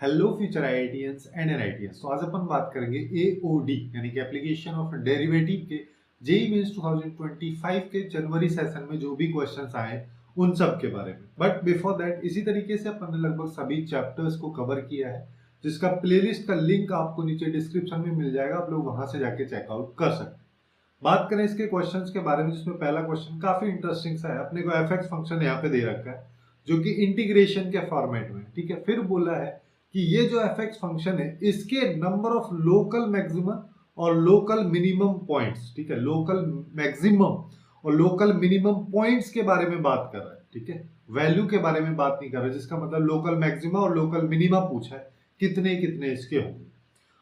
Hello future IITians and NITians. तो आज अपन बात करेंगे एओडी यानी कि एप्लीकेशन ऑफ डेरिवेटिव के जेईई मेंस 2025 के जनवरी सेशन में जो भी क्वेश्चंस आए उन सब के बारे में। बट बिफोर दैट इसी तरीके से अपन ने लगभग सभी चैप्टर्स को कवर किया है, जिसका प्लेलिस्ट का लिंक आपको नीचे डिस्क्रिप्शन में मिल जाएगा। आप लोग वहां से जाके चेकआउट कर सकते हैं। बात करें इसके क्वेश्चंस के बारे में, जिसमें पहला क्वेश्चन काफी इंटरेस्टिंग सा है। अपने को एफ फंक्शन यहाँ पे दे रखा है जो कि इंटीग्रेशन के फॉर्मेट में, ठीक है। फिर बोला है कि ये जो एफ फंक्शन है इसके नंबर ऑफ लोकल मैक्सिमम और लोकल मिनिमम पॉइंट्स, ठीक है, लोकल मैक्सिमम और लोकल मिनिमम पॉइंट्स के बारे में बात कर रहा है, ठीक है। वैल्यू के बारे में बात नहीं कर रहा है, जिसका मतलब लोकल मैक्सिमम और लोकल मिनिमम पूछा है, कितने कितने इसके होंगे।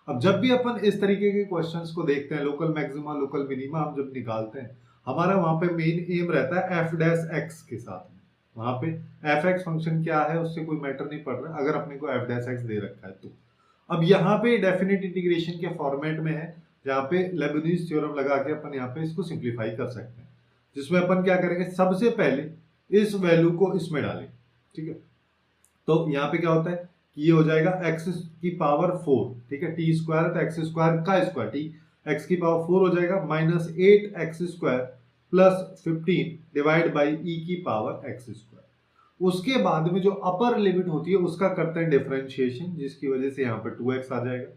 अब जब भी अपन इस तरीके के क्वेश्चंस को देखते हैं, लोकल मैक्सिमा लोकल मिनिमा हम जब निकालते हैं, हमारा वहां पे मेन एम रहता है एफ डैश एक्स के साथ में। वहां पे एफ एक्स फंक्शन क्या है उससे कोई मैटर नहीं पड़ रहा अगर अपने को एफ डैश एक्स दे रखा है तो। अब यहाँ पे डेफिनेट इंटीग्रेशन के फॉर्मेट में है, जहाँ पे लेबनीज थ्योरम लगा के अपन यहाँ पे इसको सिंप्लीफाई कर सकते हैं, जिसमें अपन क्या करेंगे, सबसे पहले इस वैल्यू को इसमें डालें, ठीक है। तो यहाँ पे क्या होता है कि ये हो जाएगा एक्स की पावर 4, ठीक है। टी स्क्वायर तो एक्स स्क्वायर का स्क्वायर, टी एक्स की पावर 4 हो जाएगा minus 8 X square plus 15 divide by E की पावर एक्स स्क्वायर। उसके बाद में जो अपर लिमिट होती है उसका करते हैं डिफरेंशिएशन, जिसकी वजह से यहाँ पे 2x आ जाएगा।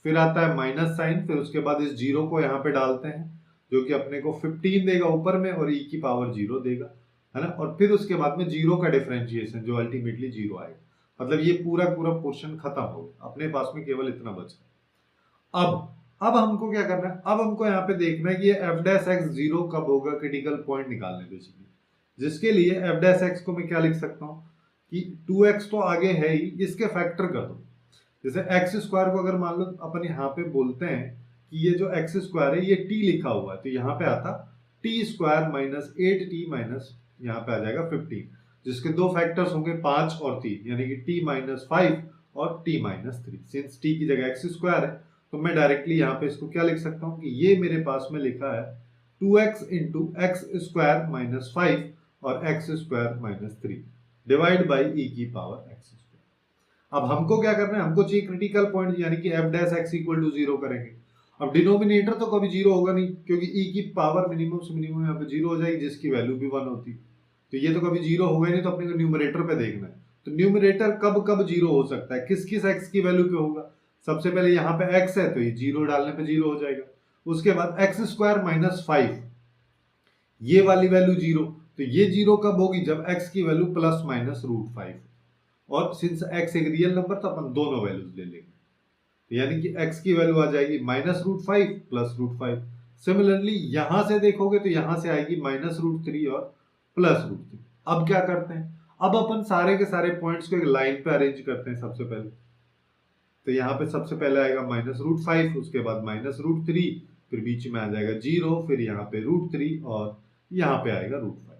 फिर आता है माइनस साइन, फिर उसके बाद इस जीरो को यहाँ पे डालते हैं जो कि अपने को 15 देगा ऊपर में और ई की पावर 0 देगा, है ना। और फिर उसके बाद में जीरो का डिफरेंशिएशन जो अल्टीमेटली 0 आएगा। मतलब ये पूरा पूरा पोर्शन खत्म हो गया, अपने पास में केवल इतना बचा। अब हमको क्या करना है, अब हमको यहाँ पे देखना है कि ये एफ डैश एक्स 0 कब होगा, क्रिटिकल पॉइंट निकालने बेसिकली। जिसके लिए एफ डैश एक्स को मैं क्या लिख सकता हूँ कि 2x तो आगे है ही, इसके फैक्टर कर दो। जैसे एक्स स्क्वायर को अगर मान लो अपन यहाँ पे बोलते हैं कि ये जो एक्स स्क्वायर है ये t लिखा हुआ है, तो यहाँ पे आता T square minus 8t minus यहाँ पे आ जाएगा 15, जिसके दो फैक्टर्स होंगे 5 और 3, यानी कि t माइनस 5 और t माइनस 3। सिंस t की जगह एक्स स्क्वायर है तो मैं डायरेक्टली यहाँ पे इसको क्या लिख सकता हूँ कि ये मेरे पास में लिखा है 2x into x square minus 5 और X square minus 3 divide by E की पावर एक्स स्क्वायर। अब हमको क्या करना है, हमको चाहिए क्रिटिकल पॉइंट, यानी कि F dash X equal to 0 करेंगे। अब डिनोमिनेटर तो कभी 0 होगा नहीं, क्योंकि ई की पावर मिनिमम से मिनिमम यहाँ पे 0 हो जाएगी, जिसकी वैल्यू भी 1 होती, तो ये तो कभी 0 होगा नहीं। तो अपने को न्यूमरेटर पे देखना है, तो न्यूमरेटर कब कब 0 हो सकता है, किस किस एक्स की वैल्यू पे होगा। सबसे पहले यहाँ पे x है तो ये 0 डालने पे 0 हो जाएगा। उसके बाद एक्स स्क्वायर माइनस 5, ये वाली वैल्यू 0, तो ये 0 कब होगी, जब x की वैल्यू प्लस माइनस रूट 5। और सिंस x एक रियल नंबर तो अपन दोनों वैल्यूज ले लेंगे, तो यानी कि x की वैल्यू आ जाएगी minus root 5 plus root 5। Similarly यहां से देखोगे तो यहां से आएगी माइनस रूट 3 और प्लस रूट 3। अब क्या करते हैं, अब अपन सारे के सारे पॉइंट्स को एक लाइन पे अरेंज करते हैं सबसे पहले। तो यहाँ पे सबसे पहले आएगा माइनस रूट 5, उसके बाद माइनस रूट 3, फिर बीच में आ जाएगा 0, फिर यहाँ पे रूट 3 और यहाँ पे आएगा रूट 5।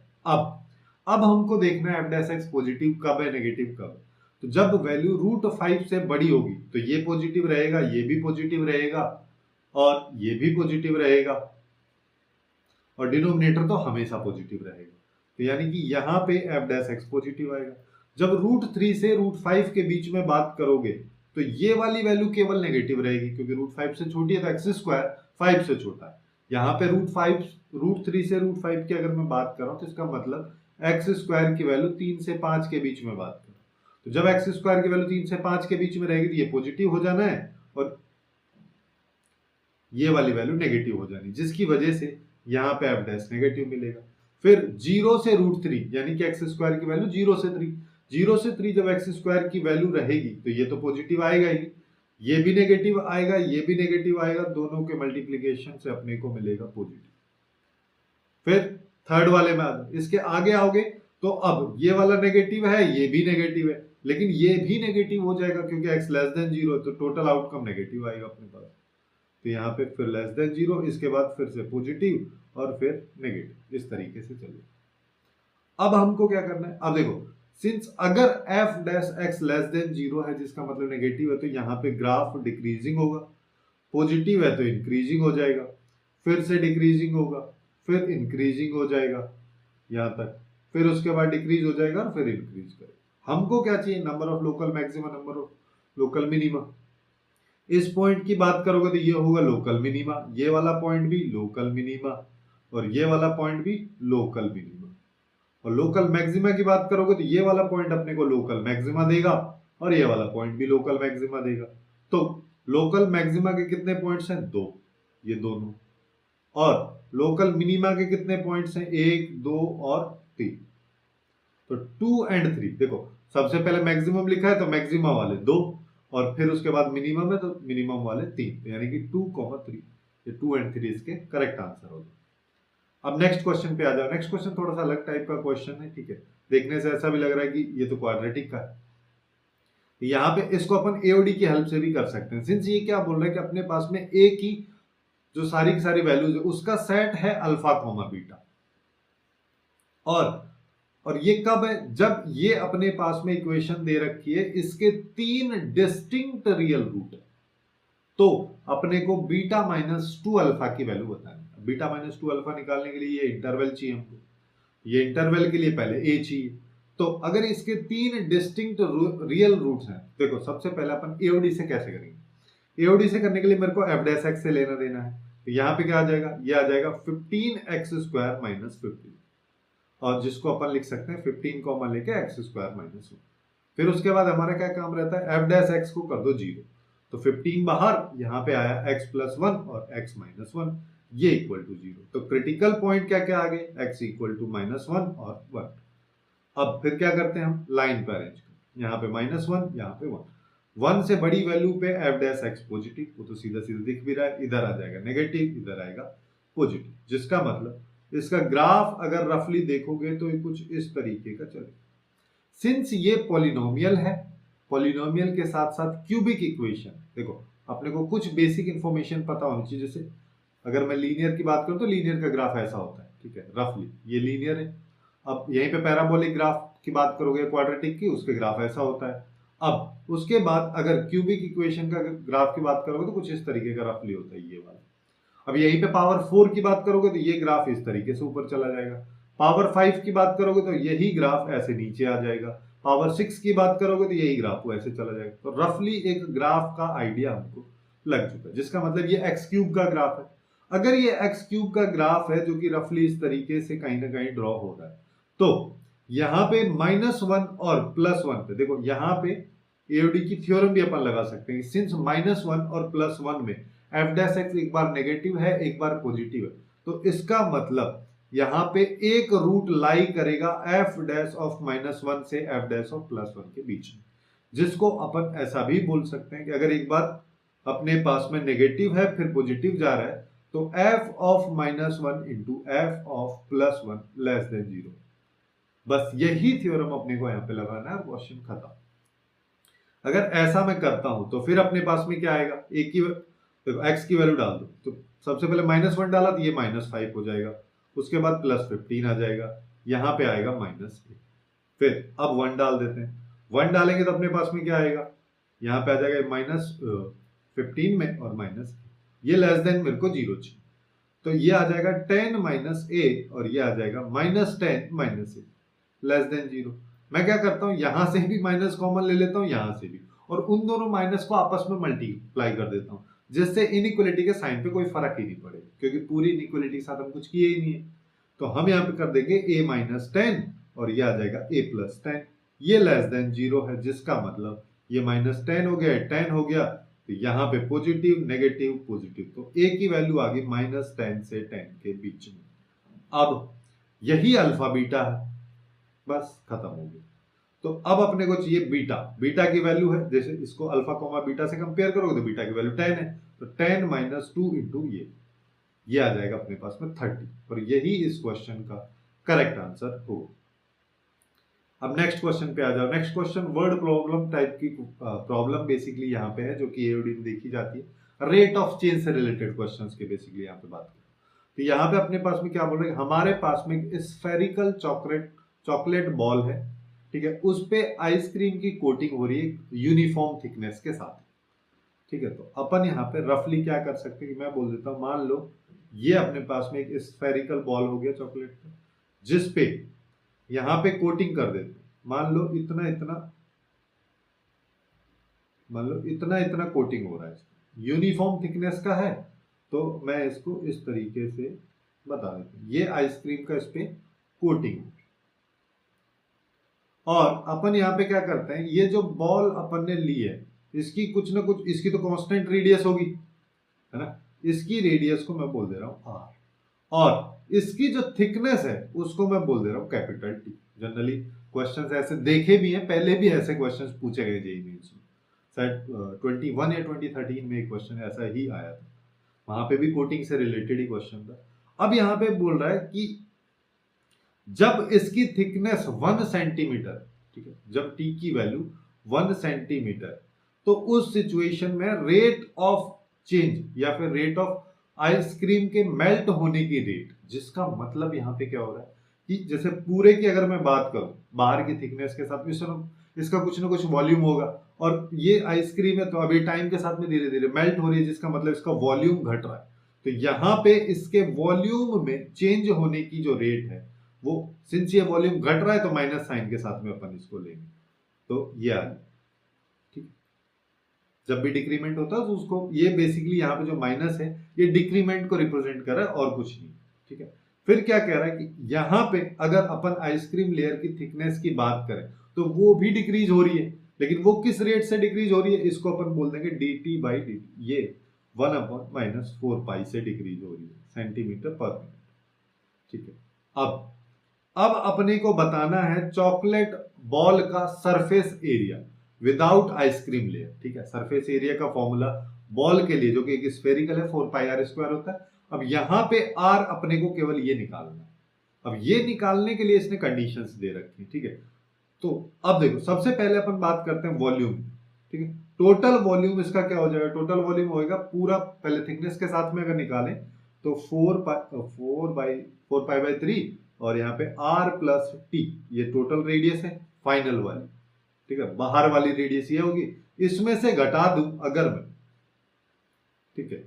अब हमको देखना है एफ डैश एक्स पॉजिटिव कब है, नेगेटिव कब है। तो जब वैल्यू रूट 5 से बड़ी होगी तो ये पॉजिटिव रहेगा, ये भी पॉजिटिव रहेगा और ये भी पॉजिटिव रहेगा, और डिनोमिनेटर तो हमेशा पॉजिटिव रहेगा। तो यानी कि यहाँ पे एफ डैश एक्स पॉजिटिव आएगा। जब रूट 3 से रूट 5 के बीच में बात करोगे तो ये वाली वैल्यू केवल नेगेटिव रहेगी, क्योंकि रूट 5 से छोटी है तो एक्स स्क्वायर 5 से छोटा है। यहाँ पे रूट 3 से रूट 5 की अगर मैं बात कर रहा हूँ तो इसका मतलब एक्स स्क्वायर की वैल्यू 3 से 5 के बीच में बात करो। तो जब एक्स स्क्वायर की वैल्यू 3 से 5 के बीच में रहेगी तो ये पॉजिटिव हो जाना है और ये वाली वैल्यू नेगेटिव हो जानी, जिसकी वजह से यहाँ पे एफ डैश नेगेटिव मिलेगा। फिर 0 से रूट 3, यानी कि एक्स स्क्वायर की वैल्यू 0 से 3, 0 से 3 जब एक्स स्क्वायर की वैल्यू रहेगी तो ये तो पॉजिटिव आएगा ही, ये भी नेगेटिव आएगा, ये भी नेगेटिव आएगा, दोनों के मल्टीप्लीकेशन से अपने को मिलेगा पॉजिटिव। फिर थर्ड वाले में इसके आगे आओगे तो अब ये वाला नेगेटिव है, ये भी नेगेटिव है, लेकिन ये भी नेगेटिव हो जाएगा क्योंकि x लेस देन 0 तो टोटल आउटकम नेगेटिव आएगा अपने पास। तो यहाँ पे फिर लेस देन 0, इसके बाद फिर से पॉजिटिव और फिर नेगेटिव, इस तरीके से चलिए। अब हमको क्या करना है, अब देखो सिंस अगर f dash x less than 0 है, जिसका मतलब नेगेटिव है, तो यहाँ पे ग्राफ डिक्रीजिंग होगा, पॉजिटिव है तो इंक्रीजिंग हो जाएगा, फिर से डिक्रीजिंग होगा, फिर इंक्रीजिंग हो जाएगा यहाँ तक, फिर उसके बाद डिक्रीज हो जाएगा और फिर इंक्रीज करेगा। हमको क्या चाहिए, number of local maximum, number of local minima. इस पॉइंट की बात करोगे तो ये होगा लोकल मिनिमा, ये वाला पॉइंट भी लोकल मिनिमा, और ये वाला पॉइंट भी लोकल मिनिमा। और लोकल मैक्सिमा की बात करोगे तो ये वाला पॉइंट अपने को लोकल मैक्सिमा देगा, और ये वाला पॉइंट भी लोकल मैक्सिमा देगा। तो लोकल मैक्सिमा के कितने पॉइंट्स हैं? 2, ये दोनों। और लोकल मिनिमा के कितने पॉइंट्स हैं? 1, 2 और 3। तो 2 एंड 3, देखो सबसे पहले मैक्सिमम लिखा है तो मैक्सिमा वाले 2, और फिर उसके बाद मिनिमम है तो मिनिमम वाले 3, तो यानी कि 2, 3। ये 2 एंड 3 इसके करेक्ट आंसर हो गए। अब नेक्स्ट क्वेश्चन पे आ जाओ। नेक्स्ट क्वेश्चन थोड़ा सा अलग टाइप का क्वेश्चन है, ठीक है। देखने से ऐसा भी लग रहा है कि ये तो क्वाड्रेटिक का है। यहाँ पे इसको अपन एओडी की हेल्प से भी कर सकते हैं। सिंस ये क्या बोल रहा है कि अपने पास में ए की जो सारी की सारी वैल्यूज है उसका सेट है अल्फा कॉमा बीटा, और ये कब है? जब ये अपने पास में इक्वेशन दे रखी है, इसके 3 डिस्टिंक्ट रियल रूट है, तो अपने को बीटा माइनस 2 अल्फा की वैल्यू बतानी है। बीटा माइनस 2 अल्फा निकालने के लिए ये इंटरवल चाहिए हमको, ये इंटरवल के लिए पहले ए चाहिए। तो अगर इसके 3 डिस्टिंक्ट रियल रूट्स हैं, देखो सबसे पहले अपन एओडी से कैसे करेंगे? एओडी से करने के लिए मेरे को एफ डैश एक्स से लेना देना है, तो यहाँ पे क्या आ जाएगा? ये आ जाएगा 15x² माइनस 15, और जिसको अपन लिख सकते हैं 15 कॉमा लेके x² माइनस 1। फिर उसके बाद हमारा क्या काम रहता है? एफ डैश एक्स को कर दो 0, तो 15 बाहर, यहाँ पे आया x प्लस 1 और x माइनस 1, ये इक्वल टू 0। तो क्रिटिकल पॉइंट क्या क्या आ गए? x इक्वल टू माइनस 1 और 1। अब फिर क्या करते हैं हम? लाइन पे अरेंज करते हैं, यहाँ पे माइनस 1, यहाँ पे 1। 1 से बड़ी वैल्यू पे एफ डैश एक्स पॉजिटिव, वो तो सीधा सीधा दिख भी रहा है, इधर आ जाएगा नेगेटिव, इधर आएगा पॉजिटिव, जिसका मतलब इसका ग्राफ अगर रफली देखोगे तो ये कुछ इस तरीके का चले। सिंस ये पॉलिनोमियल है, पॉलिनोमियल के साथ साथ क्यूबिक इक्वेशन, देखो अपने को कुछ बेसिक इंफॉर्मेशन पता होनी चाहिए। जैसे अगर मैं लीनियर की बात करूं तो लीनियर का ग्राफ ऐसा होता है, ठीक है, रफली ये लीनियर है। अब यहीं पे पैराबोलिक ग्राफ की बात करोगे क्वाड्रेटिक की, उसके ग्राफ ऐसा होता है। अब उसके बाद अगर क्यूबिक इक्वेशन का ग्राफ की बात करोगे तो कुछ इस तरीके का रफली होता है, ये वाला। अब यहीं पे पावर 4 की बात करोगे तो ये ग्राफ इस तरीके से ऊपर चला जाएगा। पावर 5 की बात करोगे तो यही ग्राफ ऐसे नीचे आ जाएगा। पावर 6 की बात करोगे तो यही ग्राफ ऐसे चला जाएगा। तो रफली एक ग्राफ का आइडिया हमको लग चुका है, जिसका मतलब ये एक्स क्यूब का ग्राफ है। अगर ये एक्स क्यूब का ग्राफ है जो कि रफली इस तरीके से कहीं ना कहीं ड्रॉ हो रहा है, तो यहाँ पे -1 और +1 पे देखो, यहाँ पे एओडी की थ्योरम भी अपन लगा सकते हैं। सिंस -1 और +1 में एफ डैश एक्स एक बार नेगेटिव है एक बार पॉजिटिव है, तो इसका मतलब यहाँ पे एक रूट लाई करेगा एफ डैश ऑफ -1 से एफ डैश ऑफ +1 के बीच में, जिसको अपन ऐसा भी बोल सकते हैं कि अगर एक बार अपने पास में नेगेटिव है फिर पॉजिटिव जा रहा है, तो F of -1 into F of +1 less than 0। बस यही थ्योरम अपने को यहाँ पे लगाना है, क्वेश्चन खत्म। अगर ऐसा मैं करता हूं तो फिर अपने पास में क्या आएगा? एक की देखो x की वैल्यू डाल दो, तो सबसे पहले -1 डाला तो ये -5 हो जाएगा, उसके बाद +15 आ जाएगा, यहाँ पे आएगा -8। फिर अब 1 डाल देते हैं, 1 डालेंगे तो अपने पास में क्या आएगा? यहाँ पे आ जाएगा -15 में और माइनस, ये लेस देन मेरे को 0 चाहिए, तो ये आ जाएगा 10 -a और ये आ जाएगा -10 -a लेस देन 0। मैं क्या करता हूँ, यहां से भी माइनस कॉमन ले लेता हूँ, यहां से भी, और उन दोनों माइनस को आपस में मल्टीप्लाई कर देता हूँ, जिससे इनइक्वालिटी के साइन पे कोई फर्क ही नहीं पड़ेगा, क्योंकि पूरी इनइक्वालिटी के साथ हम कुछ किए ही नहीं है। तो हम यहाँ पे कर देंगे a -10 और ये आ जाएगा a +10, ये लेस देन 0 है, जिसका मतलब ये -10 हो गया, 10 हो गया, तो यहाँ पे पॉजिटिव नेगेटिव पॉजिटिव, तो a की वैल्यू आ गई -10 से 10 के बीच में। अब यही अल्फा बीटा है, बस खत्म हो गया। तो अब अपने को चाहिए बीटा, बीटा की वैल्यू है, जैसे इसको अल्फा कॉमा बीटा से कंपेयर करोगे तो बीटा की वैल्यू 10 है, तो 10 -2 इंटू ये आ जाएगा अपने पास में 30, और यही इस क्वेश्चन का करेक्ट आंसर होगा। अब नेक्स्ट क्वेश्चन पे आ जाओ। Next question word problem type की प्रॉब्लम बेसिकली यहाँ पे है, जो कि एओडी में देखी जाती है। रेट ऑफ चेंज से रिलेटेड क्वेश्चंस की बेसिकली यहाँ पे बात करें तो यहाँ पे अपने पास में क्या बोल रहे हैं, हमारे पास में स्फेरिकल चॉकलेट बॉल है, ठीक है, उस पे आइसक्रीम की कोटिंग हो रही है यूनिफॉर्म थिकनेस के साथ, ठीक है। तो अपन यहाँ पे रफली क्या कर सकते हैं कि मैं बोल देता हूँ, मान लो ये अपने पास में एक स्फेरिकल बॉल हो गया चॉकलेट का, जिस पे यहाँ पे कोटिंग कर देते, मान लो इतना इतना मतलब इतना इतना कोटिंग हो रहा है, यूनिफॉर्म थिकनेस का है, तो मैं इसको इस तरीके से बता देता हूँ, ये आइसक्रीम का इस पे कोटिंग। और अपन यहाँ पे क्या करते हैं, ये जो बॉल अपन ने ली है, इसकी कुछ ना कुछ, इसकी तो कांस्टेंट रेडियस होगी, है ना, इसकी रेडियस को मैं बोल दे रहा हूँ आर, और इसकी जो थिकनेस है उसको मैं बोल दे रहा हूँ कैपिटल टी। जनरली क्वेश्चंस ऐसे देखे भी हैं, पहले भी ऐसे क्वेश्चंस पूछे गए जेईई मेंस में, शायद 21 या 2013 में एक क्वेश्चन ऐसा ही आया था, वहां पे भी कोटिंग से रिलेटेड ही क्वेश्चन था। अब यहाँ पे बोल रहा है कि जब इसकी थिकनेस 1 सेंटीमीटर, ठीक है, जब टी की वैल्यू 1 सेंटीमीटर, तो उस सिचुएशन में रेट ऑफ चेंज या फिर रेट ऑफ आइसक्रीम के मेल्ट होने की रेट, जिसका मतलब यहां पे क्या हो रहा है कि जैसे पूरे की अगर मैं बात करूं बाहर की थिकनेस के साथ, इसका कुछ ना कुछ वॉल्यूम होगा, और ये आइसक्रीम है तो अभी टाइम के साथ में धीरे धीरे मेल्ट हो रही है, जिसका मतलब इसका वॉल्यूम घट रहा है। तो यहां पे इसके वॉल्यूम में चेंज होने की जो रेट है वो, सिंस ये वॉल्यूम घट रहा है तो माइनस साइन के साथ में अपन इसको लेंगे, तो ये आ गया, ठीक। जब भी डिक्रीमेंट होता है तो उसको, ये बेसिकली यहाँ पे जो माइनस है ये डिक्रीमेंट को रिप्रेजेंट कर रहा है और कुछ नहीं, ठीक है। फिर क्या कह रहा है कि यहाँ पे अगर अपन आइसक्रीम लेयर की थिकनेस की बात करें तो वो भी डिक्रीज हो रही है, लेकिन वो किस रेट से डिक्रीज हो रही है, इसको अपन बोल देंगे D T by D T, ये 1/-4 पाई से डिक्रीज हो रही है सेंटीमीटर पर मिनट, ठीक है। अब अपने को बताना है चॉकलेट बॉल का surface area without ice cream layer, ठीक है। सरफेस एरिया का फॉर्मूला बॉल के लिए, जो कि एक स्फेरिकल है, 4πr² होता है। अब यहां पे आर अपने को केवल ये निकालना है। अब ये निकालने के लिए इसने कंडीशंस दे रखी है, ठीक है। तो अब देखो, सबसे पहले अपन बात करते हैं वॉल्यूम, ठीक है। टोटल वॉल्यूम इसका क्या हो जाएगा, टोटल वॉल्यूम होएगा पूरा, पहले थिकनेस के साथ में अगर निकालें तो 4π/3, और यहाँ पे r प्लस टी, ये टोटल रेडियस है फाइनल वाली, ठीक है। बाहर वाली रेडियस ये होगी, इसमें से घटा दूं अगर मैं, ठीक है,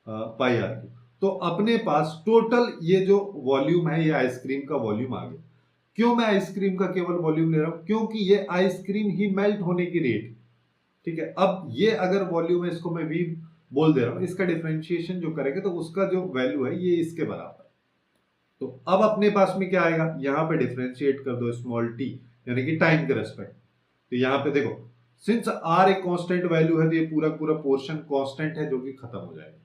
पाई आर की, तो अपने पास टोटल ये जो वॉल्यूम है, ये आइसक्रीम का वॉल्यूम आ गया। क्यों मैं आइसक्रीम का केवल वॉल्यूम ले रहा हूं, क्योंकि ये आइसक्रीम ही मेल्ट होने की रेट, ठीक है। अब ये अगर वॉल्यूम है, इसको मैं वी बोल दे रहा हूं, इसका डिफरेंशिएशन जो करेंगे तो उसका जो वैल्यू है ये इसके बराबर। तो अब अपने पास में क्या आएगा, यहां पे डिफरेंशिएट कर दो स्मॉल टी, यानी कि टाइम के रेस्पेक्ट। तो यहां पे देखो, सिंस आर एक कांस्टेंट वैल्यू है तो ये पूरा पूरा पोर्शन कांस्टेंट है, जो कि खत्म हो जाएगा।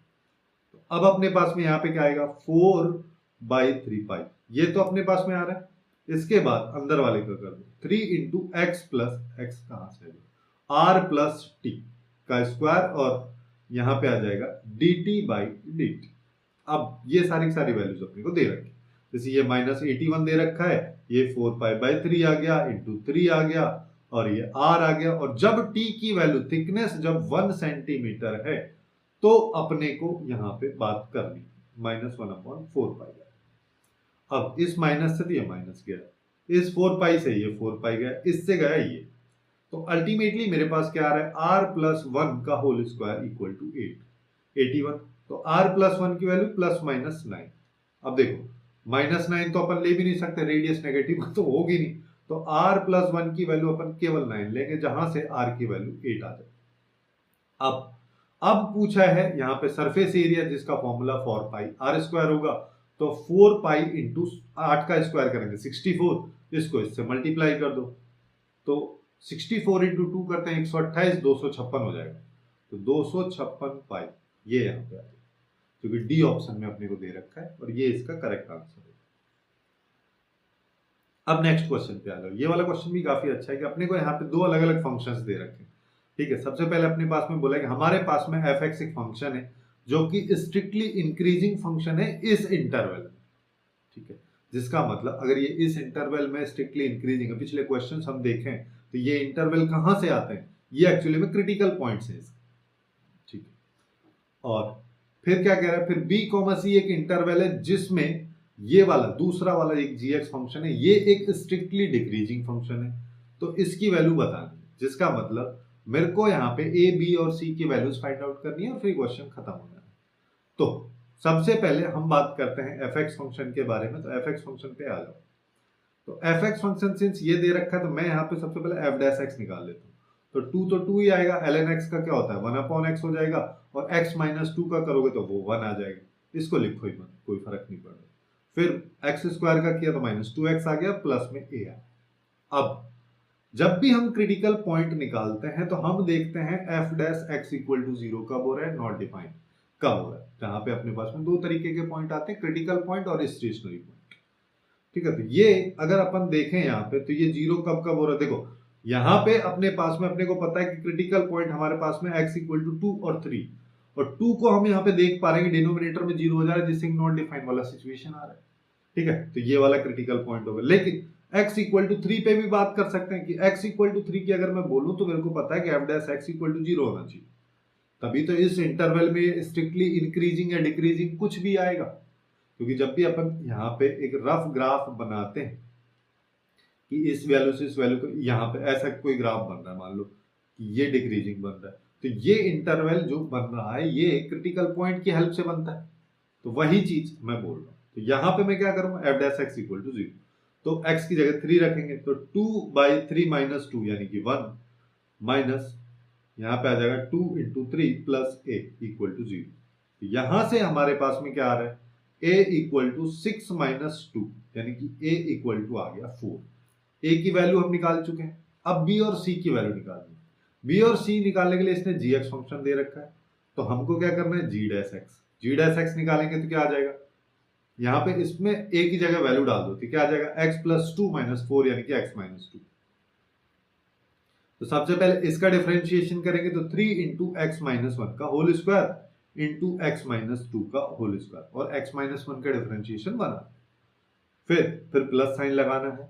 तो अब अपने पास में यहां पे क्या आएगा, 4/3 पाई, ये तो अपने पास में आ रहा है। इसके बाद अंदर वाले का कर दो, 3 × x प्लस एक्स, कहां से आर प्लस टी का स्क्वायर, और यहां पे आ जाएगा dt/dt। अब ये सारी सारी वैल्यूज अपने को दे रखी, जैसे ये -81 दे रखा है, ये 4π/3 आ गया, इंटू 3 आ गया, और ये r आ गया। और जब t की वैल्यू, थिकनेस जब 1 सेंटीमीटर है, तो अपने को यहां पे बात करनी -1/4 पाई। अब इस माइनस से तो ये माइनस गया, इस 4 पाई से ये 4 पाई गया, इससे गया ये, तो अल्टीमेटली मेरे पास क्या आ रहा है, r प्लस 1 का होल स्क्वायर इक्वल टू 81। तो r प्लस 1 की वैल्यू +/9। अब देखो, -9 तो अपन ले भी नहीं सकते, रेडियस नेगेटिव तो होगी नहीं, तो r प्लस 1 की वैल्यू अपन केवल 9 लेंगे, जहां से r की वैल्यू 8 आ जाए। अब पूछा है यहाँ पे सरफेस एरिया, जिसका फॉर्मूला 4πr² होगा, तो 4 पाई इंटू 8 का स्क्वायर करेंगे 64, इसको इससे मल्टीप्लाई कर दो, तो 64 इंटू 2 करते हैं 128, 256 हो जाएगा। तो 256 पाई ये यहाँ पे आ जाएगा, क्योंकि डी ऑप्शन में अपने को दे रखा है, और ये इसका करेक्ट आंसर है। अब नेक्स्ट क्वेश्चन पे आ जाओ। ये वाला क्वेश्चन भी काफी अच्छा है कि अपने को यहाँ पे दो अलग अलग फंक्शंस दे रखे हैं, ठीक है। सबसे पहले अपने पास में बोला कि हमारे पास में f(x) एक फंक्शन है, जो कि स्ट्रिक्टली इंक्रीजिंग फंक्शन है इस इंटरवल में, ठीक है। जिसका मतलब अगर ये इस इंटरवल में स्ट्रिक्टली इंक्रीजिंग है, पिछले क्वेश्चन हम देखें तो ये इंटरवल कहां से आते हैं, ये एक्चुअली में क्रिटिकल पॉइंट्स है, ठीक है। और फिर क्या कह रहा है, फिर b, c एक इंटरवल है जिसमें ये वाला दूसरा वाला एक g(x) फंक्शन है, ये एक स्ट्रिक्टली डिक्रीजिंग फंक्शन है, तो इसकी वैल्यू बतानी है, जिसका मतलब मेरे को यहाँ पे a, b और c की वैल्यूज फाइंड आउट करनी है, और फिर क्वेश्चन खत्म हो जाना है। तो सबसे पहले हम बात करते हैं f(x) फंक्शन के बारे में, तो f(x) फंक्शन पे आ जाओ। तो f(x) फंक्शन सिंस ये दे रखा है, तो मैं यहाँ पे सबसे पहले f' निकाल लेता हूँ। तो 2 तो 2 ही आएगा, ln x का क्या होता है 1/x हो जाएगा, और x माइनस 2 का करोगे तो वो 1 आ जाएगा, इसको लिखो ही मत, कोई फर्क नहीं पड़ रहा। फिर x स्क्वायर का किया तो -2x आ गया, प्लस में a आ। अब जब भी हम क्रिटिकल पॉइंट निकालते हैं तो हम देखते हैं f dash x equal to 0 कब हो रहा है, नॉट डिफाइंड कब हो रहा है, जहां पे अपने पास में दो तरीके के पॉइंट आते हैं, क्रिटिकल पॉइंट और स्टेशनरी पॉइंट। ठीक है, तो ये अगर अपन देखें यहाँ पे तो ये 0 कब कब हो रहा है, देखो यहाँ पे अपने पास में अपने को पता है कि क्रिटिकल पॉइंट हमारे पास में x इक्वल टू 2 और 3, और 2 को हम यहाँ पे देख पा रहे हैं डिनोमिनेटर में 0 हो जा रहा है, जिससे नॉट डिफाइंड वाला सिचुएशन आ रहा है। ठीक है, तो ये वाला क्रिटिकल पॉइंट होगा। लेकिन x इक्वल टू 3 पे भी बात कर सकते हैं कि x इक्वल टू 3 की अगर मैं बोलूं तो मेरे को पता है कि f dash x equal to 0 होना चाहिए, तभी तो इस इंटरवल में स्ट्रिक्टली इंक्रीजिंग या डिक्रीजिंग कुछ भी आएगा। क्योंकि जब भी अपन यहाँ पे एक रफ ग्राफ बनाते हैं कि इस वैल्यू से इस वैल्यू को, यहाँ पे ऐसा कोई ग्राफ बन रहा है, मान लो कि ये डिक्रीजिंग बन रहा है, तो ये इंटरवल जो बन रहा है ये क्रिटिकल पॉइंट की हेल्प से बनता है। तो वही चीज मैं बोल रहा हूँ। तो यहाँ पे मैं क्या करूंगा, f dash x equal to 0, तो x की जगह 3 रखेंगे, तो 2/3 माइनस 2 यानी कि 1, माइनस यहाँ पे आ जाएगा 2 into 3 plus a equal to 0। यहां से हमारे पास में क्या आ रहा है, a इक्वल टू 6 माइनस 2 यानी कि a इक्वल टू आ गया 4। a की वैल्यू हम निकाल चुके हैं, अब b और c की वैल्यू निकालनी है। b और c निकालने के लिए इसने gx फंक्शन दे रखा है, तो हमको क्या करना है, g डैश x निकालेंगे तो क्या आ जाएगा, यहाँ पे इसमें a की जगह वैल्यू डाल दो तो क्या आ जाएगा, x प्लस 2 माइनस 4 यानी कि x माइनस 2। तो सबसे पहले इसका डिफरेंशिएशन करेंगे तो 3 इंटू एक्स माइनस 1 का whole square into X minus 2 का होल स्क्वायर, और x माइनस 1 का डिफरेंशिएशन बना। फिर प्लस साइन लगाना है,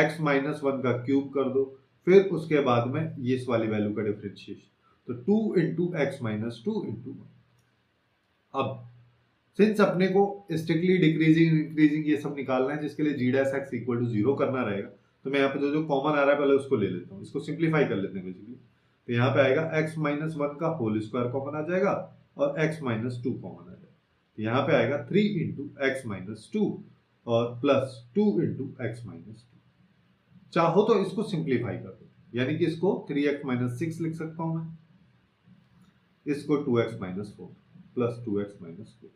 x माइनस 1 का क्यूब कर दो, फिर उसके बाद में ये इस वाली वैल्यू का डिफरेंशिएशन, तो 2 इंटू एक्स माइनस 2 इंटू 1। अब सिंस अपने को स्ट्रिक्टली डिक्रीजिंग इंक्रीजिंग ये सब निकालना है, जिसके लिए g dash x equal to 0 करना रहेगा, तो मैं यहाँ पे जो कॉमन आ रहा है पहले उसको ले लेता हूँ, इसको सिंप्लीफाई कर लेते हैं बेसिकली। तो यहाँ पे आएगा x माइनस 1 का होल स्क्वायर कॉमन आ जाएगा, और x माइनस 2 कॉमन आ जाएगा, तो यहाँ पे आएगा 3 इंटू एक्स माइनस 2 और प्लस 2 इंटू एक्स माइनस 2। चाहो तो इसको सिंप्लीफाई कर दो, यानी कि इसको 3x माइनस 6 लिख सकता हूं मैं, इसको 2x minus 4 plus 2x minus 4।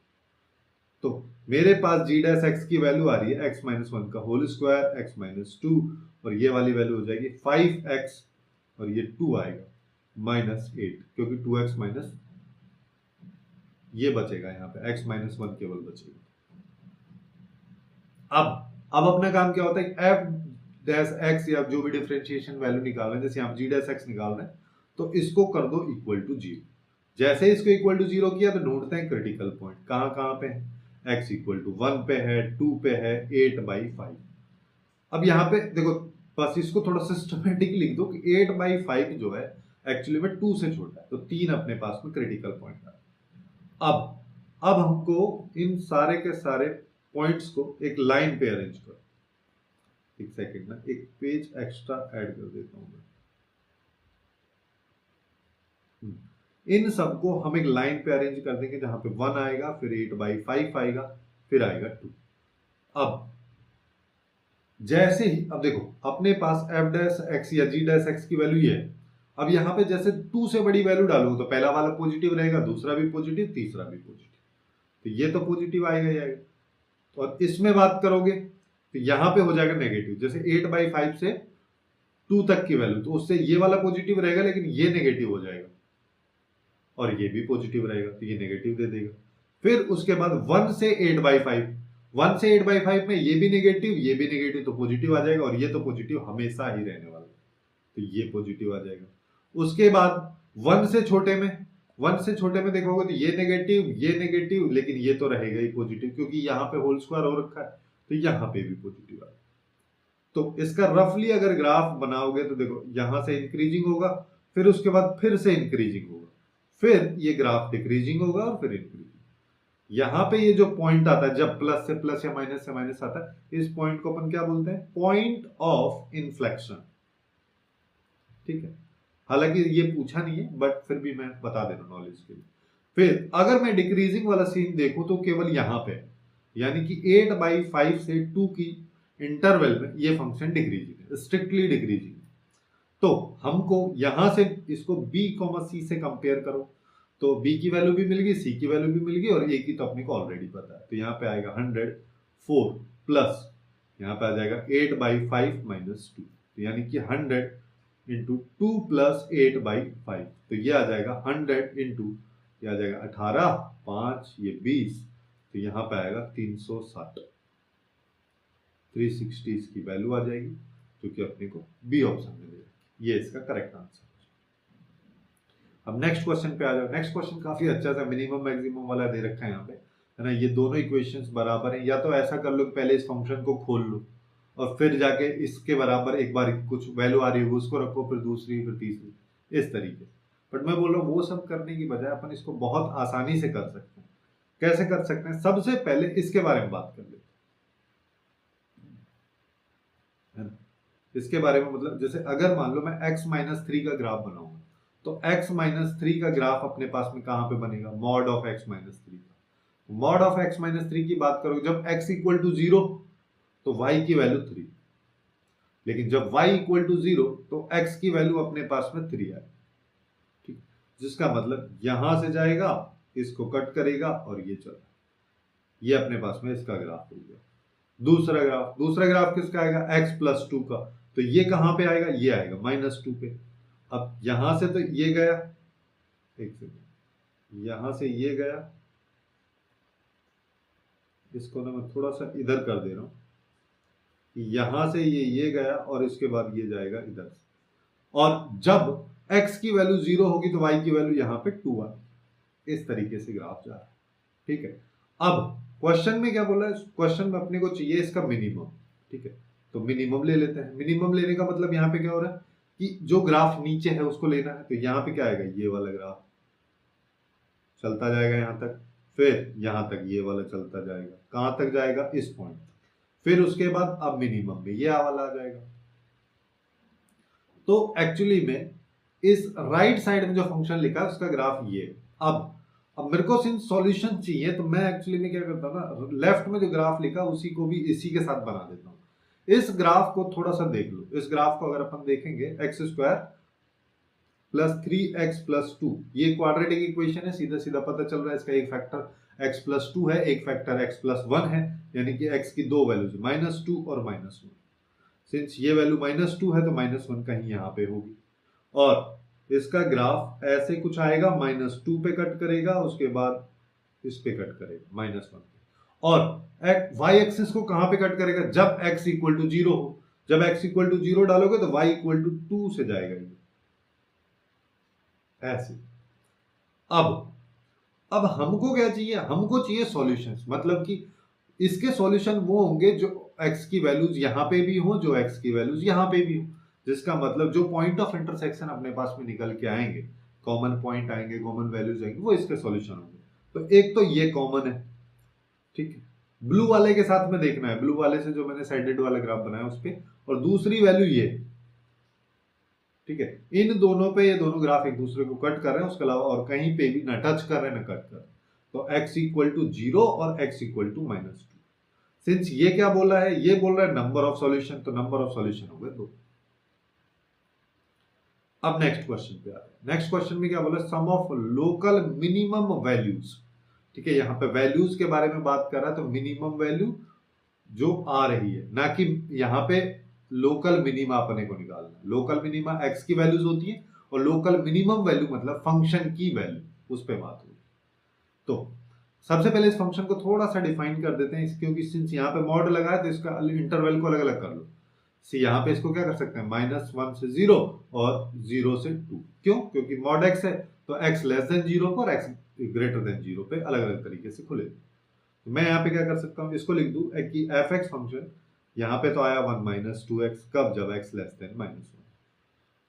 तो मेरे पास g डैश x की वैल्यू आ रही है x माइनस 1 का होल स्क्वायर x माइनस 2, और ये वाली वैल्यू हो जाएगी 5x, और ये 2 आएगा माइनस 8, क्योंकि 2x माइनस ये बचेगा, यहाँ पे x माइनस 1 केवल बचेगा। अब अपना काम क्या होता है, f डैश x या जो भी डिफरेंशिएशन वैल्यू निकाल रहे हैं, जैसे यहाँ g डैश x निकाल रहे हैं, तो इसको कर दो इक्वल टू 0। जैसे इसको इक्वल टू 0 किया तो ढूंढते हैं क्रिटिकल पॉइंट, कहां कहां पे है, x इक्वल टू 1 पे है, 2 पे है, 8/5। अब यहाँ पे देखो, बस इसको थोड़ा सिस्टमेटिक लिख दो कि 8/5 जो है एक्चुअली में 2 से छोटा है, तो 3 अपने पास में क्रिटिकल पॉइंट है। अब हमको इन सारे के सारे पॉइंट्स को एक लाइन पे अरेंज करो। एक सेकेंड ना, एक पेज एक्स्ट्रा ऐड कर देता हूं मैं। इन सबको हम एक लाइन पे अरेंज कर देंगे, जहां पे 1 आएगा, फिर 8/5 आएगा, फिर आएगा 2। अब जैसे ही, अब देखो अपने पास f डैश x या g डैश x की वैल्यू ये है। अब यहाँ पे जैसे 2 से बड़ी वैल्यू डालूंगा तो पहला वाला पॉजिटिव रहेगा, दूसरा भी पॉजिटिव, तीसरा भी पॉजिटिव, तो ये तो पॉजिटिव आएगा ही आएगा। तो और इसमें बात करोगे तो यहाँ पे हो जाएगा नेगेटिव, जैसे 8/5 से 2 तक की वैल्यू, तो उससे ये वाला पॉजिटिव रहेगा, लेकिन ये नेगेटिव हो जाएगा, और ये भी पॉजिटिव रहेगा, तो ये नेगेटिव दे देगा। फिर उसके बाद 1 से 8/5 में ये भी नेगेटिव, तो पॉजिटिव आ जाएगा, और ये तो पॉजिटिव हमेशा ही रहने वाला है, तो ये पॉजिटिव आ जाएगा। उसके बाद 1 से छोटे में देखोगे तो ये नेगेटिव, लेकिन ये तो रहेगा ही पॉजिटिव, क्योंकि यहाँ पे होल स्क्वायर हो रखा है, तो यहाँ पे भी पॉजिटिव आएगा। तो इसका रफली अगर ग्राफ बनाओगे तो देखो यहां से इंक्रीजिंग होगा, फिर उसके बाद फिर से इंक्रीजिंग होगा, फिर ये ग्राफ डिक्रीजिंग होगा, और फिर इंक्रीजिंग। यहां पे ये जो पॉइंट आता है, जब प्लस से प्लस या माइनस से माइनस आता है, इस पॉइंट को अपन क्या बोलते हैं, पॉइंट ऑफ इन्फ्लेक्शन। ठीक है, हालांकि ये पूछा नहीं है, बट फिर भी मैं बता दे रहा हूं नॉलेज के लिए। फिर अगर मैं डिक्रीजिंग वाला सीन देखूं तो केवल यहां पे, यानी कि 8/5 से 2 की इंटरवल में ये फंक्शन डिक्रीजिंग है, स्ट्रिक्टली डिक्रीजिंग। तो हमको यहां से इसको b, c से कंपेयर करो, तो b की वैल्यू भी मिल गई, c की वैल्यू भी मिल गई, और a की तो अपने को ऑलरेडी पता है, तो यहाँ पे आएगा 104 प्लस यहाँ पे आ जाएगा 8/5 माइनस 2, तो यानी कि 100 इंटू 2 प्लस 8/5, तो ये आ जाएगा 100 इंटू, ये आ जाएगा 18, 5 ये 20, तो यहाँ पे आएगा 360, 360 इसकी वैल्यू आ जाएगी, जो कि अपने को बी ऑप्शन में देगा, ये इसका करेक्ट आंसर। अब नेक्स्ट क्वेश्चन पे आ जाओ। नेक्स्ट क्वेश्चन काफी अच्छा सा मिनिमम मैक्सिमम वाला दे रखा है यहाँ पे, है ना। ये दोनों इक्वेशंस बराबर हैं, या तो ऐसा कर लो कि पहले इस फंक्शन को खोल लो और फिर जाके इसके बराबर एक बार कुछ वैल्यू आ रही है उसको रखो, फिर दूसरी, फिर तीसरी, इस तरीके से। बट मैं बोल रहा हूँ वो सब करने की बजाय अपन इसको बहुत आसानी से कर सकते हैं। कैसे कर सकते हैं? सबसे पहले इसके बारे में बात कर लेते हैं, इसके बारे में। मतलब जैसे अगर मान लो मैं x-3 का ग्राफ बनाऊंगा, तो x-3 का ग्राफ अपने पास में कहां पे बनेगा? मॉड ऑफ x-3 का। मॉड ऑफ x-3 की बात करोगे, जब x इक्वल टू 0 तो y की वैल्यू 3, लेकिन जब y इक्वल टू 0 तो x की वैल्यू अपने पास में 3 आए, ठीक। जिसका मतलब यहां से जाएगा, इसको कट करेगा और ये चला, ये अपने पास में इसका ग्राफ हो गया। दूसरा ग्राफ किसका आएगा? x+2 का, तो ये कहां पे आएगा? ये आएगा -2 पे। अब यहां से तो ये गया, एक सेकंड, यहां से ये गया, इसको ना मैं थोड़ा सा इधर कर दे रहा हूं, यहां से ये गया और इसके बाद ये जाएगा इधर से, और जब x की वैल्यू 0 होगी तो y की वैल्यू यहां पे 2 आएगी। इस तरीके से ग्राफ जा रहा है, ठीक है। अब क्वेश्चन में क्या बोला है? क्वेश्चन में अपने को चाहिए इसका मिनिमम, ठीक है। तो मिनिमम ले लेते हैं। मिनिमम लेने का मतलब यहाँ पे क्या हो रहा है कि जो ग्राफ नीचे है उसको लेना है, तो यहाँ पे क्या आएगा? ये वाला ग्राफ चलता जाएगा यहाँ तक, फिर यहाँ तक ये वाला चलता जाएगा, कहां तक जाएगा? इस पॉइंट तक। फिर उसके बाद अब मिनिमम में ये वाला आ जाएगा। तो एक्चुअली में इस राइट साइड में जो फंक्शन लिखा है उसका ग्राफ ये है। अब मेरे को सिंस सॉल्यूशन चाहिए, तो मैं एक्चुअली में क्या करता हूँ ना, लेफ्ट में जो ग्राफ लिखा उसी को भी इसी के साथ बना देता हूँ। इस ग्राफ को थोड़ा सा देख लो। इस ग्राफ को अगर अपन देखेंगे, x² + 3x+2, ये क्वाड्रेटिक इक्वेशन है, सीधा सीधा पता चल रहा है इसका एक फैक्टर x+2 है, एक फैक्टर x+1 है, यानी कि x की दो वैल्यूज -2 और -1। सिंस ये वैल्यू -2 है तो -1 कहीं यहाँ पे होगी, और इसका ग्राफ ऐसे कुछ आएगा, -2 पे कट करेगा, उसके बाद इस पे कट करेगा -1 पे, और y एक्सिस को कहां पे कट करेगा? जब x इक्वल टू 0 हो। जब x इक्वल टू 0 डालोगे तो y इक्वल टू 2 से जाएगा ये, ऐसे। अब हमको क्या चाहिए? हमको चाहिए सॉल्यूशंस, मतलब कि इसके सॉल्यूशन वो होंगे जो x की वैल्यूज यहां पे भी हो, जो x की वैल्यूज यहां पे भी हो, जिसका मतलब जो पॉइंट ऑफ इंटरसेक्शन अपने पास में निकल के आएंगे, कॉमन पॉइंट आएंगे, कॉमन वैल्यूज आएंगे, वो इसके सॉल्यूशन होंगे। तो एक तो ये कॉमन है, ठीक है, ब्लू वाले के साथ में देखना है, ब्लू वाले से जो मैंने साइडेड वाला ग्राफ बनाया उस पे, और दूसरी वैल्यू ये, ठीक है। इन दोनों पे ये दोनों ग्राफ एक दूसरे को कट कर रहे हैं, उसके अलावा और कहीं पे भी ना टच कर रहे हैं ना कट कर रहे हैं। तो x इक्वल टू 0 और x इक्वल टू -2। सिंस ये क्या बोला है? ये बोल रहा है नंबर ऑफ सॉल्यूशन, तो नंबर ऑफ सॉल्यूशन हो गए 2। अब नेक्स्ट क्वेश्चन पे आ रहे हैं। नेक्स्ट क्वेश्चन में क्या बोला? सम ऑफ लोकल मिनिमम वैल्यूज, ठीक है। यहाँ पे वैल्यूज के बारे में बात कर रहा है, तो मिनिमम वैल्यू जो आ रही है, ना कि यहाँ पे लोकल मिनिमा अपने को निकालना है। लोकल मिनिमा x की वैल्यूज होती है, और लोकल मिनिमम वैल्यू मतलब फंक्शन की वैल्यू, उस पे बात होगी। तो सबसे पहले इस फंक्शन को थोड़ा सा डिफाइन कर देते हैं, क्योंकि सिंस यहाँ पे मॉड लगा है तो इसका इंटरवल को अलग अलग कर लो। यहाँ पे इसको क्या कर सकते हैं? -1 से 0 और 0 से 2। क्यों? क्योंकि मॉड x है, तो x लेस देन 0 पर x ग्रेटर देन 0 पे अलग अलग तरीके से खुले। तो मैं यहाँ पे क्या कर सकता हूँ? इसको लिख दूं कि f(x) फंक्शन यहाँ पे तो आया 1 - 2x, कब? जब x लेस देन -1,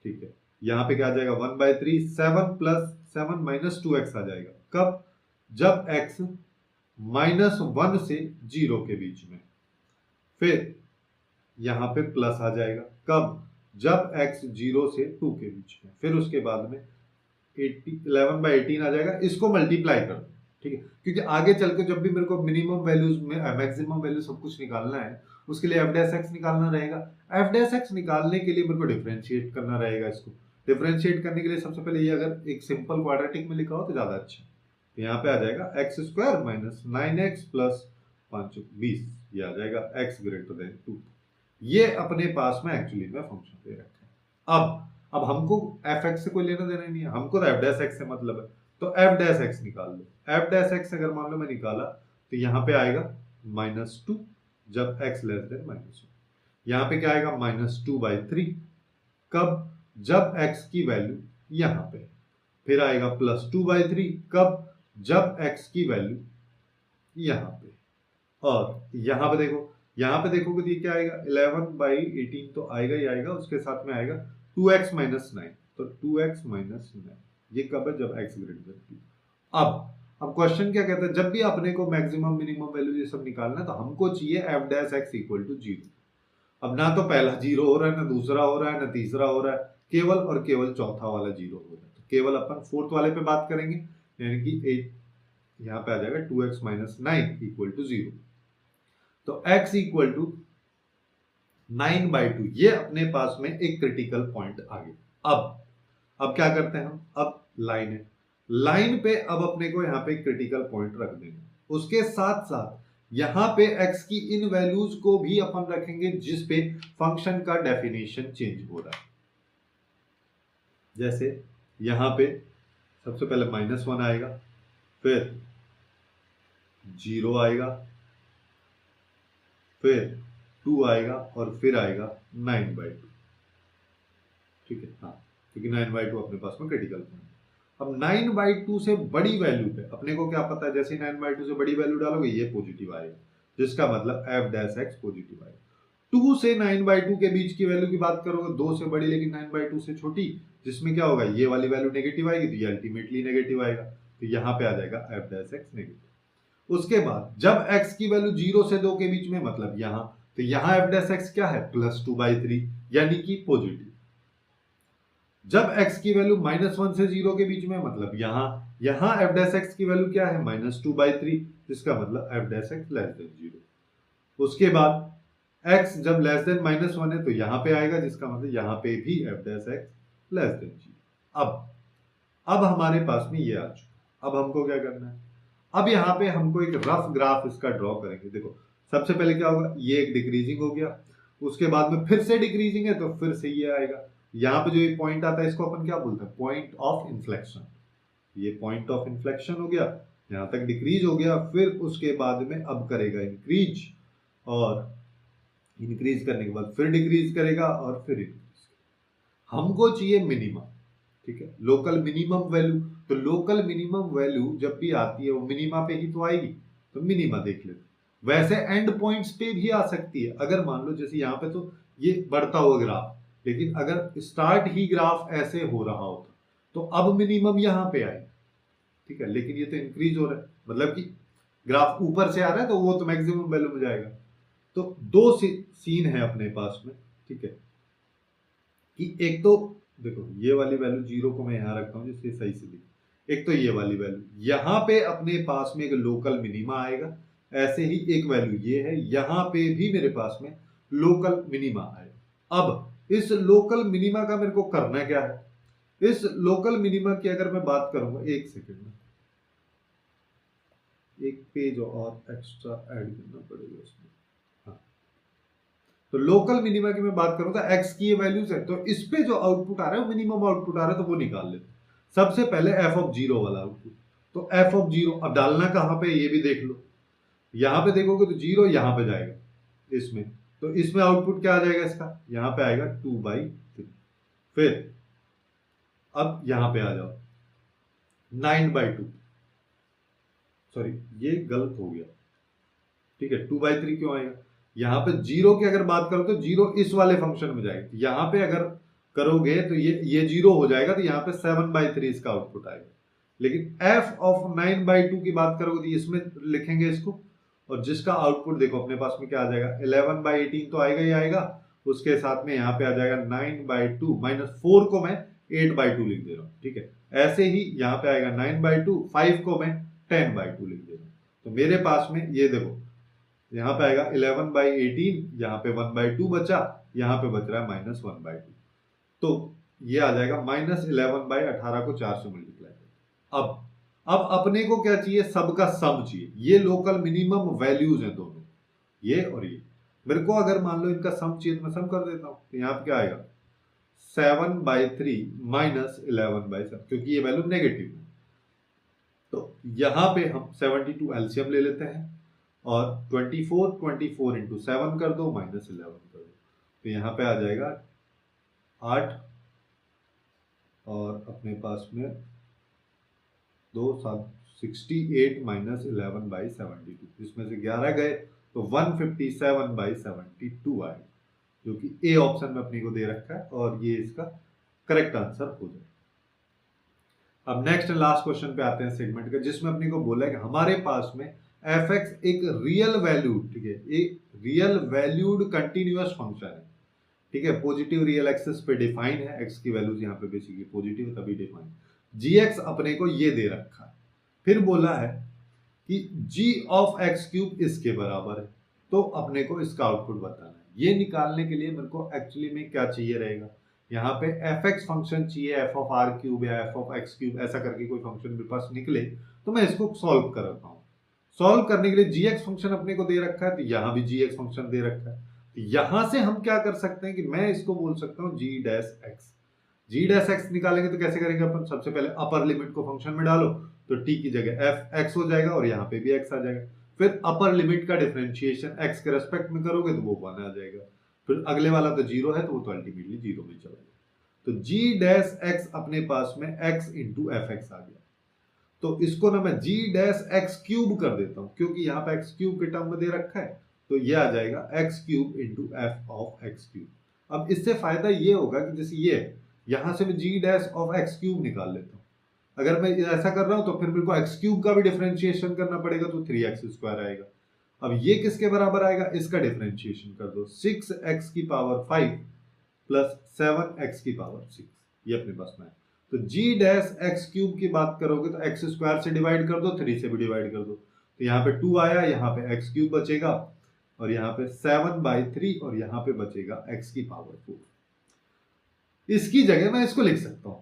ठीक है। यहाँ पे क्या आ जाएगा? 1/3, 7 + 7 - 2x आ जाएगा, कब? जब x -1 से 0 के बीच में। फिर यहाँ पे प्लस आ जाएगा, कब? जब x 0 से 2 के बीच में। फिर उसके बाद में 11/18 आ जाएगा। इसको मल्टीप्लाई कर दो, ठीक है, क्योंकि आगे चल के जब भी मेरे को मिनिमम वैल्यूज में मैक्सिमम वैल्यू सब कुछ निकालना है, उसके लिए एफ डैश एक्स निकालना रहेगा। एफ डैश एक्स निकालने के लिए मेरे को डिफरेंशिएट करना रहेगा इसको। डिफरेंशिएट करने के लिए सबसे पहले ये अगर एक सिंपल क्वाड्रेटिक में लिखा हो तो ज्यादा अच्छा। तो यहाँ पे आ जाएगा x square minus 9x plus 5 20, ये आ जाएगा x ग्रेटर देन 2। ये अपने पास में एक्चुअली में फंक्शन दे रखा है। अब हमको एफ एक्स से कोई लेना देना नहीं है, हमको तो एफ डैश एक्स से मतलब है। तो एफ डैश एक्स निकाल लो। एफ डैश एक्स अगर मान लो मैं निकाला तो यहाँ पे आएगा -2 जब x लेस देन -1। यहाँ पे क्या आएगा -2/3 कब, जब x की वैल्यू यहाँ पे। फिर आएगा +2/3 कब, जब x की वैल्यू यहाँ पे। और यहाँ पे देखोगे तो ये क्या आएगा 11/18 तो आएगा ही आएगा, उसके साथ में आएगा 2x - 9। तो 2x - 9 ये कब है, जब x ग्रेटर देन 2। अब क्वेश्चन क्या कहता है, जब भी अपने को मैक्सिमम मिनिमम वैल्यू ये सब निकालना है तो हमको चाहिए F dash X equal to 0। अब ना तो पहला 0 हो रहा है, ना दूसरा हो रहा है, ना तीसरा हो रहा है, केवल और केवल चौथा वाला 0 हो रहा है। तो केवल अपन फोर्थ वाले पे बात करेंगे, यानी कि 8 यहाँ पे आ जाएगा 2x - 9 इक्वल टू 0। तो x इक्वल टू 9/2 ये अपने पास में एक क्रिटिकल पॉइंट आ गया। अब क्या करते हैं हम, अब लाइन है, लाइन पे अब अपने को यहाँ पे क्रिटिकल पॉइंट रख देंगे। उसके साथ साथ यहाँ पे x की इन वैल्यूज को भी अपन रखेंगे जिस पे फंक्शन का डेफिनेशन चेंज हो रहा है। जैसे यहाँ पे सबसे पहले -1 आएगा, फिर 0 आएगा, फिर 2 आएगा और फिर आएगा 9/2। ठीक है, हाँ, क्योंकि 9/2 अपने पास में क्रिटिकल पॉइंट। अब 9/2 से बड़ी वैल्यू पे अपने को क्या पता है, जैसे 9/2 से बड़ी वैल्यू डालोगे ये पॉजिटिव आएगा, जिसका मतलब एफ डैश एक्स पॉजिटिव आएगा। 2 से 9/2 के बीच की वैल्यू की बात करोगे, 2 से बड़ी लेकिन 9/2 से छोटी, जिसमें क्या होगा, ये वाली वैल्यू नेगेटिव आएगी तो ये अल्टीमेटली नेगेटिव आएगा। तो यहाँ पे आ जाएगा एफ डैश एक्स नेगेटिव। उसके बाद जब x की वैल्यू 0 से 2 के बीच में, मतलब यहाँ, तो यहाँ एफ डैश एक्स क्या है, +2/3 यानी कि पॉजिटिव। जब x की वैल्यू -1 से 0 के बीच में, मतलब यहाँ एफ डैश एक्स की वैल्यू क्या है, -2/3, जिसका मतलब F dash x less than 0। उसके बाद x जब लेस देन -1 है तो यहाँ पे आएगा, जिसका मतलब यहाँ पे भी F dash x less than 0। अब हमारे पास में ये आ चुका। अब हमको क्या करना है, अब यहाँ पे हमको एक रफ ग्राफ इसका ड्रॉ करेंगे। देखो सबसे पहले क्या होगा, ये एक डिक्रीजिंग हो गया, उसके बाद में फिर से डिक्रीजिंग है तो फिर से ये आएगा। यहाँ पे जो ये पॉइंट आता है इसको अपन क्या बोलते हैं, पॉइंट ऑफ इन्फ्लेक्शन। ये पॉइंट ऑफ इन्फ्लेक्शन हो गया, यहाँ तक डिक्रीज हो गया, फिर उसके बाद में अब करेगा इंक्रीज, और इंक्रीज करने के बाद फिर डिक्रीज करेगा और फिर इंक्रीज। हमको चाहिए मिनिमम, ठीक है, लोकल मिनिमम वैल्यू। तो लोकल मिनिमम वैल्यू जब भी आती है वो मिनिमा पे ही तो आएगी, तो मिनिमा देख लेते। वैसे एंड पॉइंट्स पे भी आ सकती है, अगर मान लो जैसे यहाँ पे तो ये बढ़ता हुआ ग्राफ, लेकिन अगर स्टार्ट ही ग्राफ ऐसे हो रहा होता तो अब मिनिमम यहाँ पे आए, ठीक है, लेकिन ये तो इंक्रीज हो रहा है, मतलब कि ग्राफ ऊपर से आ रहा है तो वो तो मैक्सिमम वैल्यू में जाएगा। तो दो सीन है अपने पास में, ठीक है, कि एक तो देखो ये वाली वैल्यू 0 को मैं यहाँ रखता हूँ जिससे सही से दिखे। एक तो ये वाली वैल्यू, यहाँ पे अपने पास में एक लोकल मिनिमा आएगा, ऐसे ही एक वैल्यू ये है, यहाँ पे भी मेरे पास में लोकल मिनिमा आएगा। अब इस लोकल मिनिमा का मेरे को करना क्या है, इस लोकल मिनिमा की अगर मैं बात करूंगा, एक सेकेंड में एक पेज और एक्स्ट्रा ऐड करना पड़ेगा इसमें। हाँ, तो लोकल मिनिमा की मैं बात करूं तो x की ये वैल्यूज है, तो इस पे जो आउटपुट आ रहा है मिनिमम आउटपुट आ रहा है, तो वो निकाल लेते। सबसे पहले f(0) वाला आउटपुट, तो f(0) अब डालना कहां पे ये भी देख लो। यहां पे देखोगे तो 0 यहां पे जाएगा इसमें, तो इसमें आउटपुट क्या आ जाएगा इसका, यहां पे आएगा 2/3। फिर अब यहां पे आ जाओ 9/2, सॉरी ये गलत हो गया, ठीक है, 2/3 क्यों आएगा, यहाँ पे 0 की अगर बात करो तो 0 इस वाले फंक्शन में जाएगा, यहाँ पे अगर करोगे तो ये 0 हो जाएगा, तो यहाँ पे 7/3 इसका आउटपुट आएगा। लेकिन f ऑफ 9/2 की बात करोगे तो इसमें लिखेंगे इसको, और जिसका आउटपुट देखो अपने पास में क्या आ जाएगा, 11/18 तो आएगा ही आएगा, उसके साथ में यहाँ पे आ जाएगा 9/2, -4 को मैं 8/2 लिख दे रहा हूँ, ठीक है, ऐसे ही यहाँ पे आएगा 9/2, 5 को मैं 10/2 लिख दे रहा हूँ। तो मेरे पास में ये देखो यहाँ पे आएगा 11/18, यहाँ पे 1/2 बचा, यहाँ पे बच रहा है -1/2। तो ये आ जाएगा -11/18 को 4 से मल्टीप्लाई कर। अब अपने को क्या चाहिए, सबका सम चाहिए। ये लोकल मिनिमम वैल्यूज हैं दोनों, ये और ये। मेरे को अगर मान लो इनका सम चाहिए तो मैं सम कर देता हूं। तो यहाँ पे क्या आएगा 7/3 -11/7, क्योंकि ये वैल्यू नेगेटिव है। तो यहाँ पे हम 72 एलसीएम ले लेते हैं और 24 इंटू 7 कर दो -11 कर दो। तो यहाँ पे आ जाएगा 8 और अपने पास में 68 -11/72, इसमें से 11 गए तो 157/72 आएगा, जो कि ए ऑप्शन में अपने को दे रखा है और ये इसका करेक्ट आंसर हो जाए। अब नेक्स्ट लास्ट क्वेश्चन पे आते हैं सेगमेंट का, जिसमें अपने को बोला है कि हमारे पास में fx एक रियल वैल्यूड, ठीक है, एक रियल वैल्यूड कंटिन्यूअस फंक्शन है, ठीक है, पॉजिटिव रियल एक्सिस पे डिफाइन है, x की वैल्यूज यहाँ पे बेसिकली पॉजिटिव तभी डिफाइन। gx अपने को ये दे रखा है, फिर बोला है कि g ऑफ x क्यूब इसके बराबर है, तो अपने को इसका आउटपुट बताना है। ये निकालने के लिए मेरे को एक्चुअली में क्या चाहिए रहेगा, यहाँ पे fx फंक्शन चाहिए, f ऑफ r क्यूब या f ऑफ x क्यूब, ऐसा करके कोई फंक्शन मेरे पास निकले तो मैं इसको सॉल्व करता हूँ। सॉल्व करने के लिए gx फंक्शन अपने को दे रखा है, तो यहाँ भी gx फंक्शन दे रखा है। तो यहां से हम क्या कर सकते हैं कि मैं इसको बोल सकता हूँ g डैश x निकालेंगे तो कैसे करेंगे अपन, सबसे पहले अपर लिमिट को फंक्शन में डालो तो t की जगह f x हो जाएगा और यहाँ पे भी x आ जाएगा। फिर अपर लिमिट का डिफरेंशिएशन x के रेस्पेक्ट में करोगे तो वो 1 आ जाएगा। फिर अगले वाला तो 0 है तो वो तो अल्टीमेटली 0 में चला जाएगा। तो g डैश x अपने पास में x इंटू एफ एक्स आ गया। तो इसको ना मैं g डैश x क्यूब कर देता हूं, क्योंकि यहाँ पे x क्यूब के टर्म में दे रखा है, तो ये आ जाएगा x cube into F of x cube. अब इससे फायदा ये होगा कि जैसे ये यहां से मैं g dash of x cube निकाल लेता हूं। अगर मैं ऐसा कर रहा हूं तो फिर मेरे को x क्यूब का भी डिफरेंशिएशन करना पड़ेगा, तो 3x² आएगा। अब ये किसके बराबर आएगा, इसका डिफरेंशिएशन कर दो, 6x की पावर 5 प्लस 7x की पावर 6, ये अपने पास में है। तो g डैश x क्यूब की बात करोगे तो x² से डिवाइड कर दो, 3 से भी डिवाइड कर दो, तो यहाँ पे 2 आया, यहाँ पे x क्यूब बचेगा और यहाँ पे 7/3 और यहाँ पे बचेगा x की पावर 4। इसकी जगह मैं इसको लिख सकता हूं,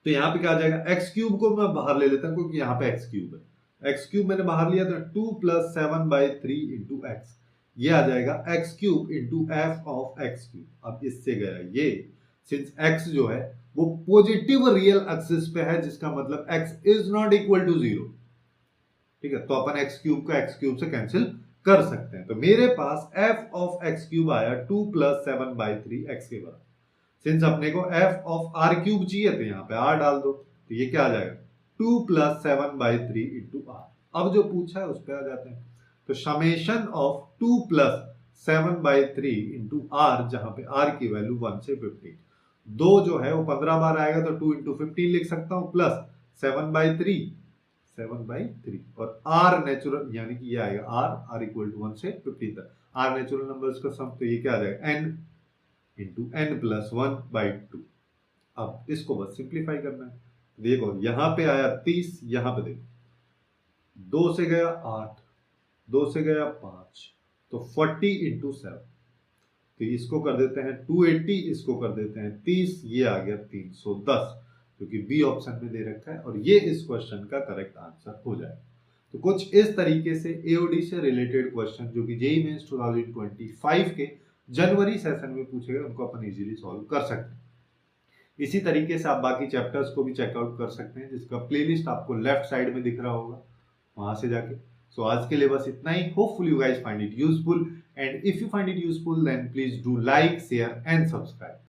तो यहाँ पे क्या आ जाएगा, x क्यूब को मैं बाहर ले लेता हूं क्योंकि यहाँ पे x क्यूब है, x क्यूब मैंने बाहर लिया तो 2 प्लस 7/3 इंटू x, ये आ जाएगा x cube into F of x cube. अब इससे गया ये, सिंस x जो है वो पॉजिटिव रियल एक्सिस पे है, जिसका मतलब x is not equal to 0, ठीक है, तो अपन x क्यूब का x क्यूब से कैंसिल कर सकते हैं। तो मेरे पास f ऑफ x क्यूब आया 2 प्लस 7/3 x के बराबर। सिंस अपने को f ऑफ r क्यूब चाहिए तो यहाँ पे r डाल दो, तो ये क्या आ जाएगा 2 प्लस 7/3 इंटू r। अब जो पूछा है उस पर आ जाते हैं, तो summation of 2 plus 7/3 into r, जहां पे r की वैल्यू 1 से 15, 2 जो है वो 15 बार आएगा तो 2 इंटू 15 लिख सकता हूं, प्लस 7/3 और r नेचुरल, यानी कि ये आएगा r इक्वल टू 1 से 15 तक, r नेचुरल नंबर्स का सम, तो ये क्या आ जाएगा n इंटू n प्लस 1/2। अब इसको बस सिंप्लीफाई करना है, देखो यहां पे आया 30, यहां पे देखो 2 से गया 8, 2 से गया 5, तो 40 इंटू 7, तो इसको कर देते हैं 280, इसको कर देते हैं 30, ये आ गया 310, जो कि बी ऑप्शन में दे रखा है और ये इस क्वेश्चन का करेक्ट आंसर हो जाए। तो कुछ इस तरीके से एओडी से रिलेटेड क्वेश्चन जो कि जेईई मेंस 2025 के जनवरी सेशन में पूछे गए, उनको अपन इजीली सॉल्व कर सकते हैं। इसी तरीके से आप बाकी चैप्टर्स को भी चेकआउट कर सकते हैं, जिसका प्लेलिस्ट आपको लेफ्ट साइड में दिख रहा होगा, वहां से जाके। सो आज के लिए बस इतना ही। Hopefully you guys find it useful, and if you find it useful then please do like, share and subscribe.